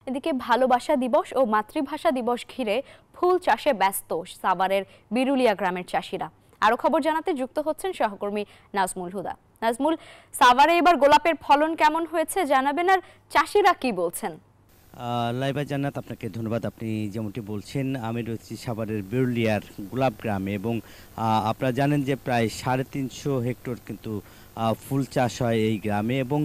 এদিকে ভালোবাসা দিবস ও মাতৃভাষা দিবস ঘিরে ফুল চাষে ব্যস্ত সাভারের বিরুলিয়া গ্রামের চাষিরা। আরো খবর জানাতে যুক্ত হচ্ছেন সহকর্মী নাজমুল হুদা। নাজমুল, সাভারে এবার গোলাপের ফলন কেমন হয়েছে জানাবেন, আর চাষিরা কি বলছেন? লাইবা জান্নাত, আপনাকে ধন্যবাদ। আপনি যেমনটি বলছেন, আমি রয়েছি সাভারের বিরুলিয়ার গোলাপ গ্রামে এবং আপনারা জানেন যে প্রায় 350 হেক্টর কিন্তু ফুল চাষ হয় এই গ্রামে এবং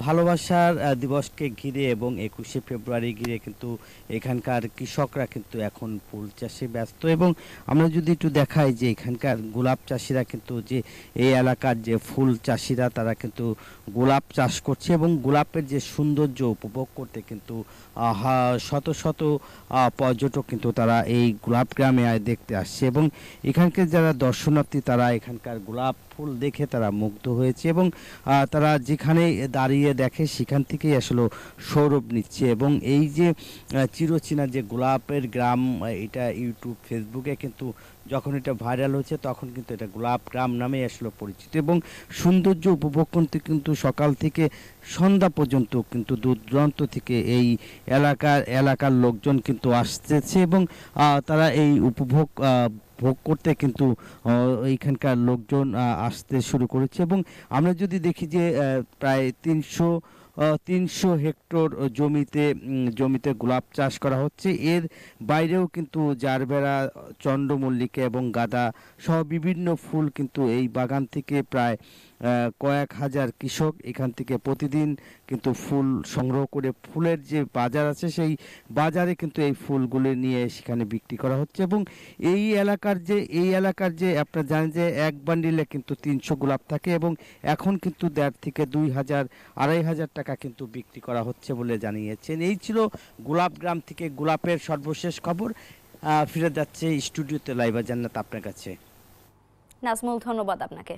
ভালোবাসার দিবসকে ঘিরে এবং 21শে ফেব্রুয়ারি ঘিরে কিন্তু এখানকার কৃষকরা কিন্তু এখন ফুল চাষে ব্যস্ত। এবং আমরা যদি একটু দেখাই যে এখানকার গোলাপ চাষিরা কিন্তু যে এই এলাকার যে ফুল চাষিরা তারা কিন্তু গোলাপ চাষ করছে এবং গোলাপের যে সৌন্দর্য উপভোগ করতে কিন্তু শত শত পর্যটক কিন্তু তারা এই গোলাপ গ্রামে দেখতে আসছে এবং এখানকার যারা দর্শনার্থী তারা এখানকার গোলাপ ফুল দেখে তারা মুগ্ধ হয়েছে এবং তারা যেখানে দাঁড়িয়ে দেখে সেখান থেকেই আসলে সৌরভ নিচ্ছে। এবং এই যে চিরচেনা যে গোলাপের গ্রাম, এটা ইউটিউব ফেসবুকে কিন্তু যখন এটা ভাইরাল হচ্ছে তখন কিন্তু এটা গোলাপ গ্রাম নামে আসলে পরিচিত এবং সৌন্দর্য উপভোগ করতে কিন্তু সকাল থেকে সন্ধ্যা পর্যন্ত কিন্তু দূর দূরান্ত থেকে এই এলাকার লোকজন কিন্তু আসতেছে এবং তারা এই উপভোগ ভোগ করতে কিন্তু এইখানকার লোকজন আসতে শুরু করেছে। এবং আমরা যদি দেখি যে প্রায় 300 হেক্টর জমিতে গোলাপ চাষ করা হচ্ছে। এর বাইরেও কিন্তু জারবেরা, চন্দ্রমল্লিকা এবং গাঁদা সহ বিভিন্ন ফুল কিন্তু এই বাগান থেকে প্রায় কয়েক হাজার কৃষক এখান থেকে প্রতিদিন কিন্তু ফুল সংগ্রহ করে ফুলের যে বাজার আছে সেই বাজারে কিন্তু এই ফুলগুলো নিয়ে সেখানে বিক্রি করা হচ্ছে। এবং এই এলাকার যে আপনারা জানেন যে এক বান্ডিলে কিন্তু 300 গোলাপ থাকে এবং এখন কিন্তু 1.5 থেকে 2,000 2,500 টাকা কিন্তু বিক্রি করা হচ্ছে বলে জানিয়েছেন। এই ছিল গোলাপ গ্রাম থেকে গোলাপের সর্বশেষ খবর। ফিরে যাচ্ছে স্টুডিওতে লাইবা জান্নাত আপনার কাছে। নাজমুল, ধন্যবাদ আপনাকে।